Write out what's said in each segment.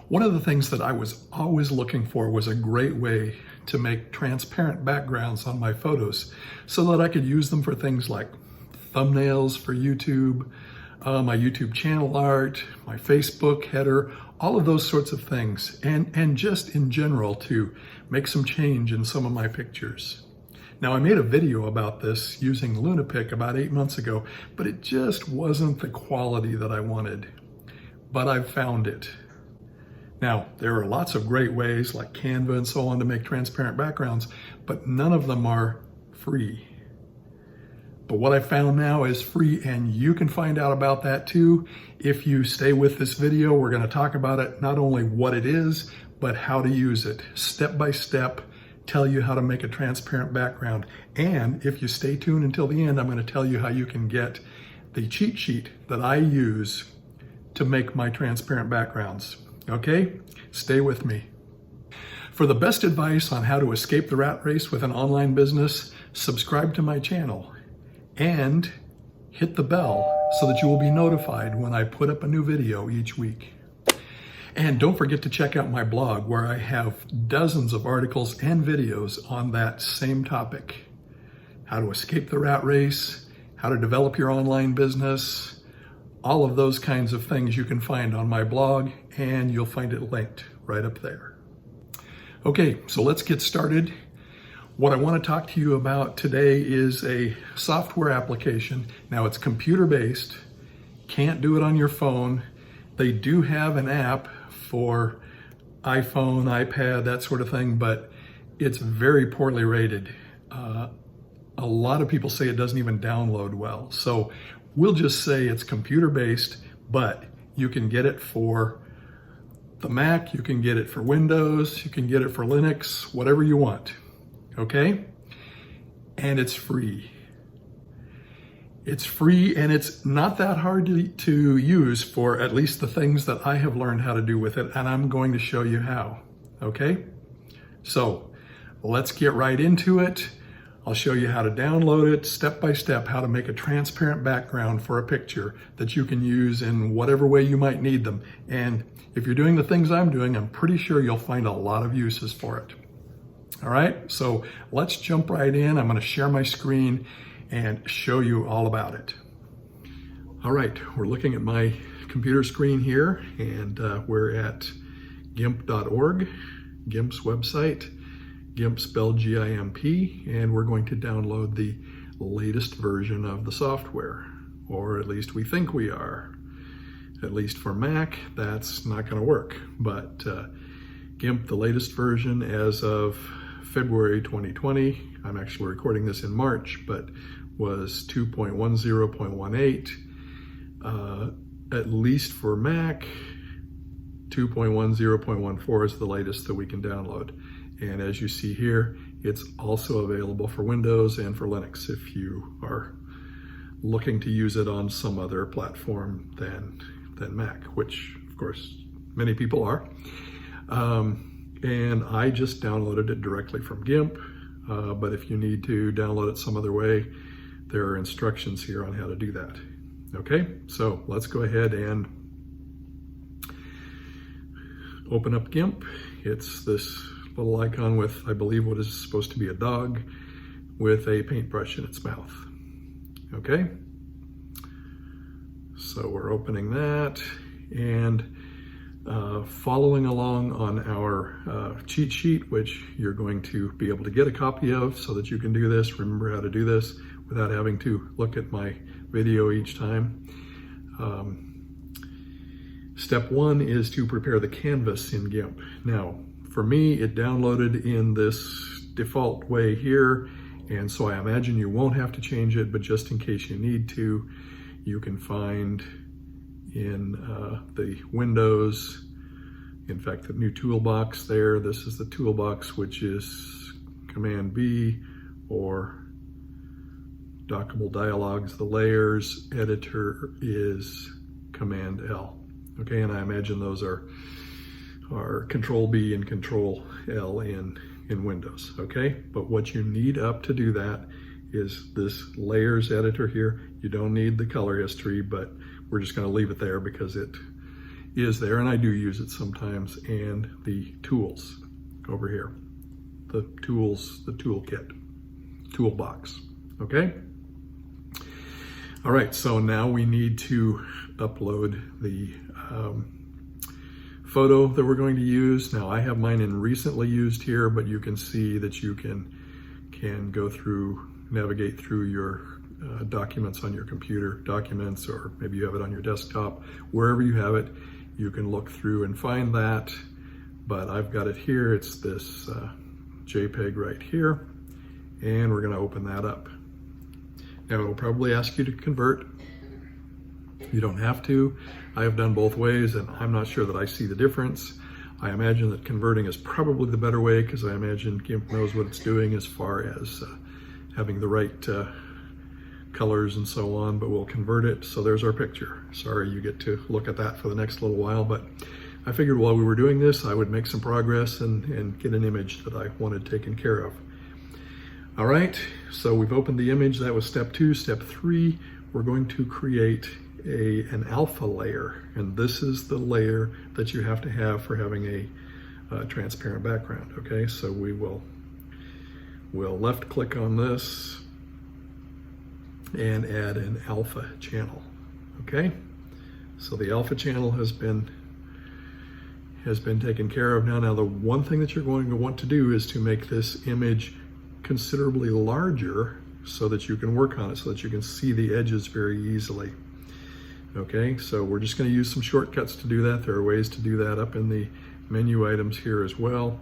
One of the things that I was always looking for was a great way to make transparent backgrounds on my photos so that I could use them for things like thumbnails for YouTube, my YouTube channel art, my Facebook header, all of those sorts of things, and just in general to make some change in some of my pictures. Now, I made a video about this using Lunapic about 8 months ago, but it just wasn't the quality that I wanted. But I've found it. Now, there are lots of great ways like Canva and so on to make transparent backgrounds, but none of them are free. But what I found now is free, and you can find out about that too. If you stay with this video, we're going to talk about it, not only what it is, but how to use it, step by step, tell you how to make a transparent background. And if you stay tuned until the end, I'm going to tell you how you can get the cheat sheet that I use to make my transparent backgrounds. Okay, stay with me. For the best advice on how to escape the rat race with an online business, subscribe to my channel and hit the bell so that you will be notified when I put up a new video each week. And don't forget to check out my blog where I have dozens of articles and videos on that same topic. How to escape the rat race, how to develop your online business, all of those kinds of things you can find on my blog, and you'll find it linked right up there. Okay, so let's get started. What I want to talk to you about today is a software application. Now, it's computer-based, can't do it on your phone. They do have an app for iPhone, iPad, that sort of thing, but it's very poorly rated. A lot of people say it doesn't even download well. So we'll just say it's computer-based, but you can get it for the Mac, you can get it for Windows, you can get it for Linux, whatever you want, okay? And it's free. It's free, and it's not that hard to use for at least the things that I have learned how to do with it, and I'm going to show you how, okay? So let's get right into it. I'll show you how to download it, step by step, how to make a transparent background for a picture that you can use in whatever way you might need them. And if you're doing the things I'm doing, I'm pretty sure you'll find a lot of uses for it. All right, so let's jump right in. I'm going to share my screen and show you all about it. All right, we're looking at my computer screen here, and we're at gimp.org, Gimp's website. Gimp spelled G-I-M-P, and we're going to download the latest version of the software, or at least we think we are. At least for Mac, that's not going to work, but Gimp, the latest version as of February 2020, I'm actually recording this in March, but was 2.10.18. At least for Mac, 2.10.14 is the latest that we can download. And as you see here, it's also available for Windows and for Linux if you are looking to use it on some other platform than Mac, which of course many people are. And I just downloaded it directly from Gimp, but if you need to download it some other way, there are instructions here on how to do that. Okay, so let's go ahead and open up Gimp. It's this little icon with, I believe, what is supposed to be a dog with a paintbrush in its mouth. Okay, so we're opening that and following along on our cheat sheet, which you're going to be able to get a copy of so that you can do this, remember how to do this without having to look at my video each time. Step one is to prepare the canvas in Gimp. Now, for me, it downloaded in this default way here, and so I imagine you won't have to change it, but just in case you need to, you can find in the Windows, in fact, the new toolbox there. This is the toolbox, which is Command B, or Dockable Dialogues. The Layers editor is Command L. Okay, and I imagine those are Control B and Control L in Windows, okay? But what you need up to do that is this layers editor here. You don't need the color history, but we're just gonna leave it there because it is there, and I do use it sometimes, and the tools over here. The tools, the toolkit, toolbox, okay? All right, so now we need to upload the photo that we're going to use. Now I have mine in recently used here, but you can see that you can go through, navigate through your documents on your computer, documents, or maybe you have it on your desktop. Wherever you have it, you can look through and find that, but I've got it here. It's this JPEG right here, and we're gonna open that up. Now it'll probably ask you to convert. You don't have to. I have done both ways, and I'm not sure that I see the difference. I imagine that converting is probably the better way, because I imagine Gimp knows what it's doing as far as having the right colors and so on, but we'll convert it. So there's our picture. Sorry you get to look at that for the next little while, but I figured while we were doing this, I would make some progress and get an image that I wanted taken care of. All right, so we've opened the image. That was step 2. Step 3, we're going to create an alpha layer, and this is the layer that you have to have for having a transparent background. Okay, so we'll left click on this and add an alpha channel. Okay, so the alpha channel has been taken care of. Now the one thing that you're going to want to do is to make this image considerably larger so that you can work on it, so that you can see the edges very easily. Okay, so we're just going to use some shortcuts to do that. There are ways to do that up in the menu items here as well,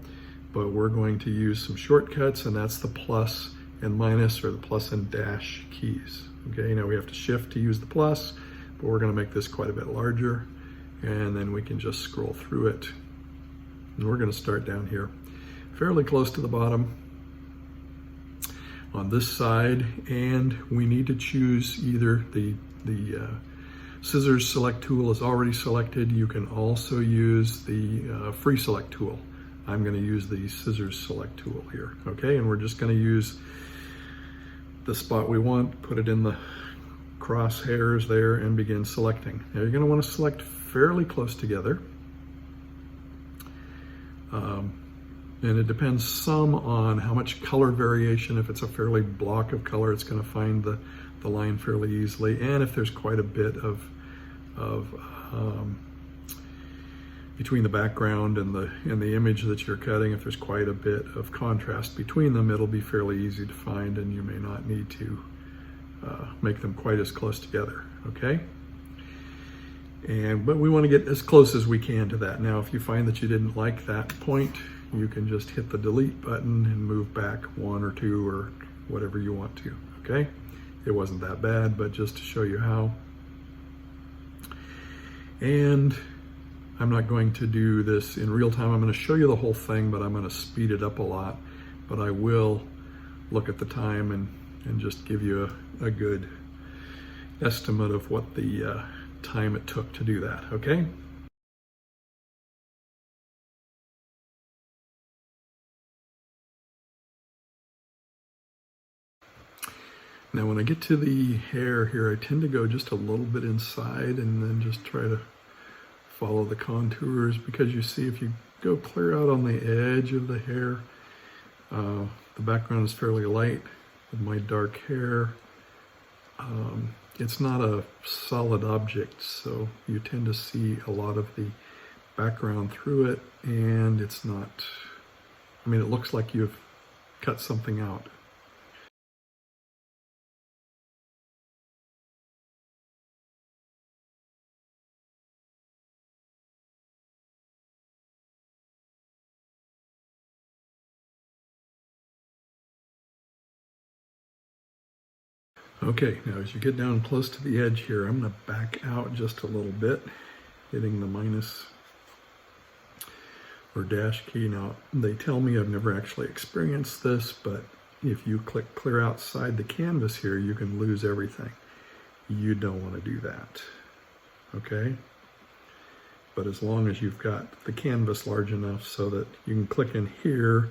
but we're going to use some shortcuts, and that's the plus and minus, or the plus and dash keys. Okay, now we have to shift to use the plus, but we're going to make this quite a bit larger, and then we can just scroll through it. And we're going to start down here fairly close to the bottom on this side, and we need to choose either the scissors select tool is already selected. You can also use the free select tool. I'm going to use the scissors select tool here. Okay, and we're just going to use the spot we want, put it in the crosshairs there, and begin selecting. Now you're going to want to select fairly close together. And it depends some on how much color variation. If it's a fairly block of color, it's going to find the line fairly easily. And if there's quite a bit of between the background and the image that you're cutting, if there's quite a bit of contrast between them, it'll be fairly easy to find, and you may not need to make them quite as close together. Okay. But we want to get as close as we can to that. Now, if you find that you didn't like that point, you can just hit the delete button and move back 1 or 2 or whatever you want to. Okay. It wasn't that bad, but just to show you how. And I'm not going to do this in real time. I'm going to show you the whole thing, but I'm going to speed it up a lot. But I will look at the time and just give you a good estimate of what the time it took to do that, okay? Now when I get to the hair here, I tend to go just a little bit inside and then just try to follow the contours, because you see if you go clear out on the edge of the hair, the background is fairly light with my dark hair. It's not a solid object, so you tend to see a lot of the background through it, and it's not, I mean, it looks like you've cut something out. Okay, now as you get down close to the edge here, I'm going to back out just a little bit, hitting the minus or dash key. Now, they tell me, I've never actually experienced this, but if you click clear outside the canvas here, you can lose everything. You don't want to do that, okay? But as long as you've got the canvas large enough so that you can click in here,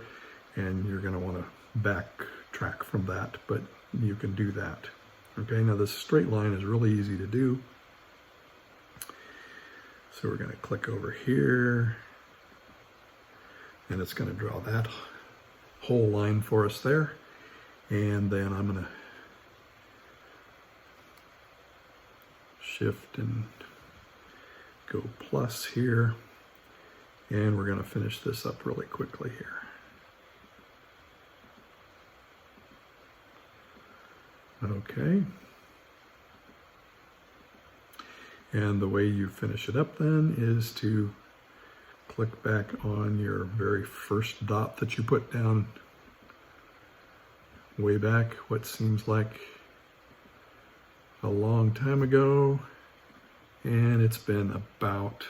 and you're going to want to backtrack from that, but you can do that. Okay, now this straight line is really easy to do. So we're going to click over here, and it's going to draw that whole line for us there. And then I'm going to shift and go plus here, and we're going to finish this up really quickly here. Okay. And the way you finish it up then is to click back on your very first dot that you put down way back, what seems like a long time ago, and it's been about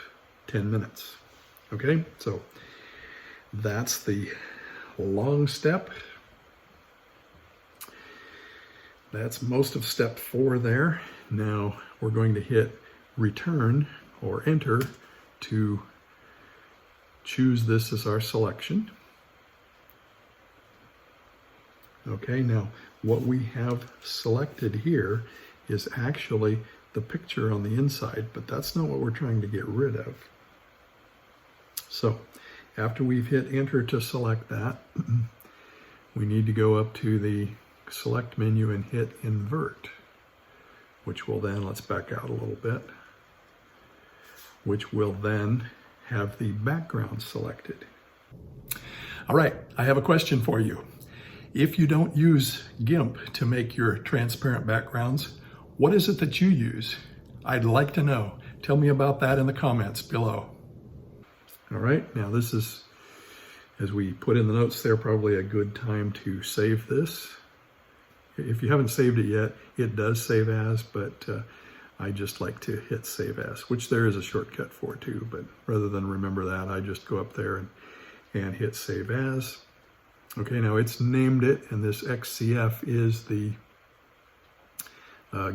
10 minutes. Okay, so that's the long step. That's most of step 4 there. Now we're going to hit return or enter to choose this as our selection. Okay, now what we have selected here is actually the picture on the inside, but that's not what we're trying to get rid of. So after we've hit enter to select that, we need to go up to the select menu and hit invert, which will then, let's back out a little bit, which will then have the background selected. All right, I have a question for you. If you don't use Gimp to make your transparent backgrounds, what is it that you use? I'd like to know. Tell me about that in the comments below. All right, now this is, as we put in the notes there, probably a good time to save this. If you haven't saved it yet, it does save as, but I just like to hit save as, which there is a shortcut for too, but rather than remember that, I just go up there and hit save as. Okay, now it's named it, and this XCF is the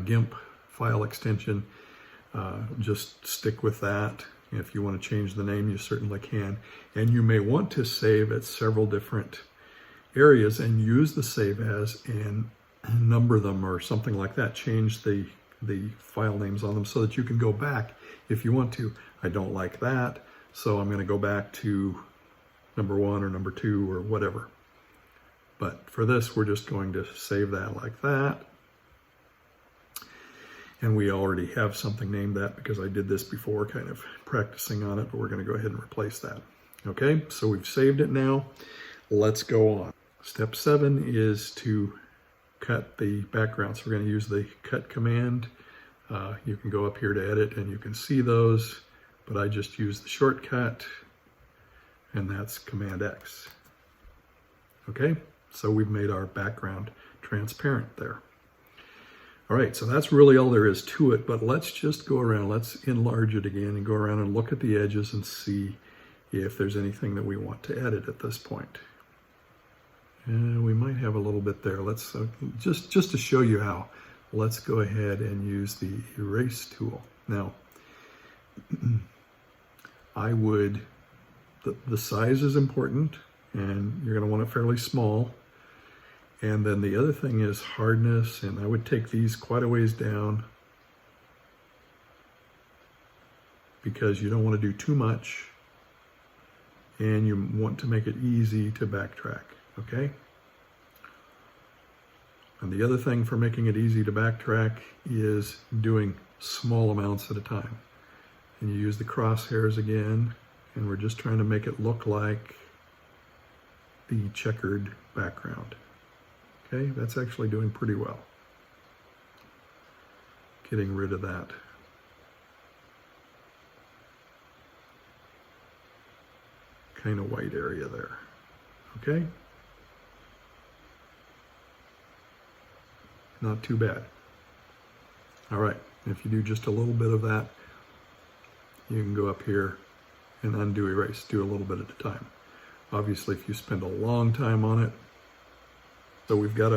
Gimp file extension. Just stick with that. If you want to change the name, you certainly can. And you may want to save at several different areas and use the save as and number them or something like that. Change the file names on them so that you can go back if you want to. I don't like that, so I'm going to go back to number 1 or number 2 or whatever. But for this, we're just going to save that like that. And we already have something named that because I did this before, kind of practicing on it, but we're going to go ahead and replace that. Okay, so we've saved it now. Let's go on. Step 7 is to cut the background. So we're going to use the cut command. You can go up here to edit and you can see those, but I just use the shortcut, and that's Command X. Okay, so we've made our background transparent there. All right, so that's really all there is to it, but let's just go around, let's enlarge it again and go around and look at the edges and see if there's anything that we want to edit at this point. And we might have a little bit there. Let's, just to show you how, let's go ahead and use the erase tool. Now, I would, the size is important, and you're gonna want it fairly small. And then the other thing is hardness, and I would take these quite a ways down because you don't want to do too much and you want to make it easy to backtrack, okay? And the other thing for making it easy to backtrack is doing small amounts at a time. And you use the crosshairs again, and we're just trying to make it look like the checkered background. Okay, that's actually doing pretty well. Getting rid of that. Kind of white area there. Okay? Not too bad. All right, if you do just a little bit of that, you can go up here and undo erase. Do a little bit at a time. Obviously, if you spend a long time on it, so we've got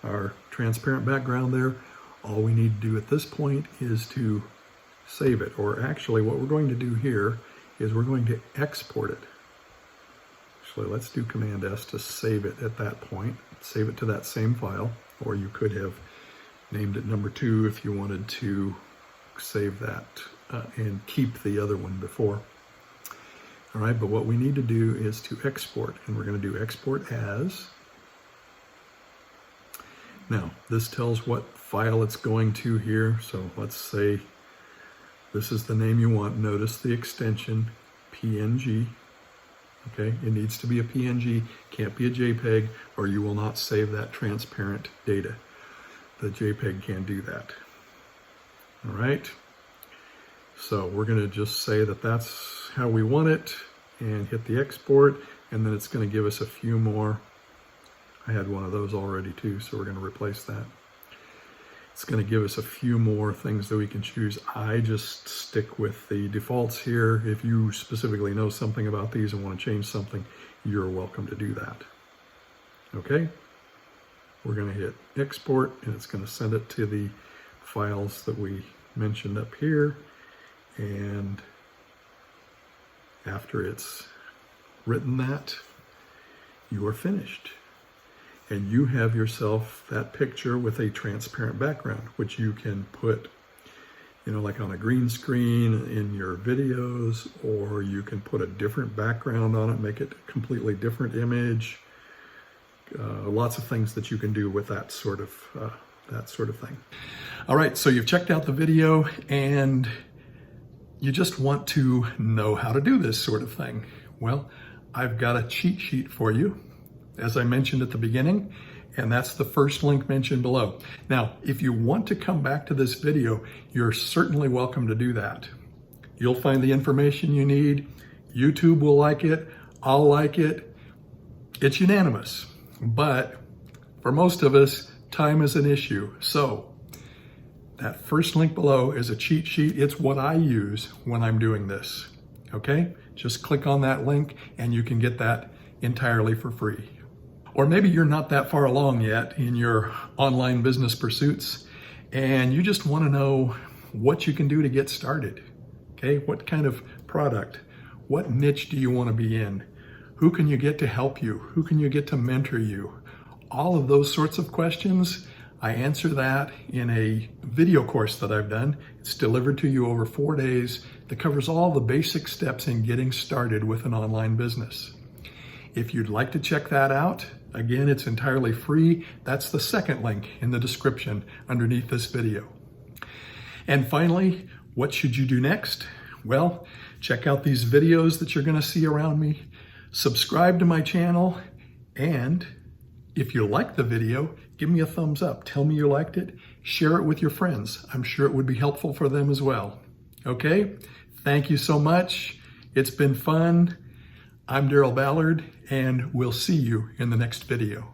our transparent background there. All we need to do at this point is to save it, or actually what we're going to do here is we're going to export it. Actually, let's do Command S to save it at that point. Save it to that same file, or you could have named it number 2 if you wanted to save that and keep the other one before. All right, but what we need to do is to export, and we're going to do export as. Now, this tells what file it's going to here. So let's say this is the name you want. Notice the extension, PNG. Okay, it needs to be a PNG, can't be a JPEG, or you will not save that transparent data. The JPEG can't do that. All right, so we're going to just say that that's how we want it and hit the export, and then it's going to give us a few more. I had one of those already too, so we're going to replace that. It's going to give us a few more things that we can choose. I just stick with the defaults here. If you specifically know something about these and want to change something, you're welcome to do that. Okay, we're going to hit export, and it's going to send it to the files that we mentioned up here. And after it's written that, you are finished. And you have yourself that picture with a transparent background, which you can put, like on a green screen in your videos, or you can put a different background on it, make it a completely different image. Lots of things that you can do with that sort of thing. All right, so you've checked out the video and you just want to know how to do this sort of thing. Well, I've got a cheat sheet for you, as I mentioned at the beginning, and that's the first link mentioned below. Now, if you want to come back to this video, you're certainly welcome to do that. You'll find the information you need. YouTube will like it. I'll like it. It's unanimous. But for most of us, time is an issue. So that first link below is a cheat sheet. It's what I use when I'm doing this. Okay? Just click on that link and you can get that entirely for free. Or maybe you're not that far along yet in your online business pursuits and you just want to know what you can do to get started. Okay, what kind of product, what niche do you want to be in? Who can you get to help you? Who can you get to mentor you? All of those sorts of questions, I answer that in a video course that I've done. It's delivered to you over 4 days that covers all the basic steps in getting started with an online business. If you'd like to check that out, again, it's entirely free. That's the second link in the description underneath this video. And finally, what should you do next? Well, check out these videos that you're going to see around me. Subscribe to my channel. And if you like the video, give me a thumbs up. Tell me you liked it. Share it with your friends. I'm sure it would be helpful for them as well. Okay? Thank you so much. It's been fun. I'm Daryl Ballard, and we'll see you in the next video.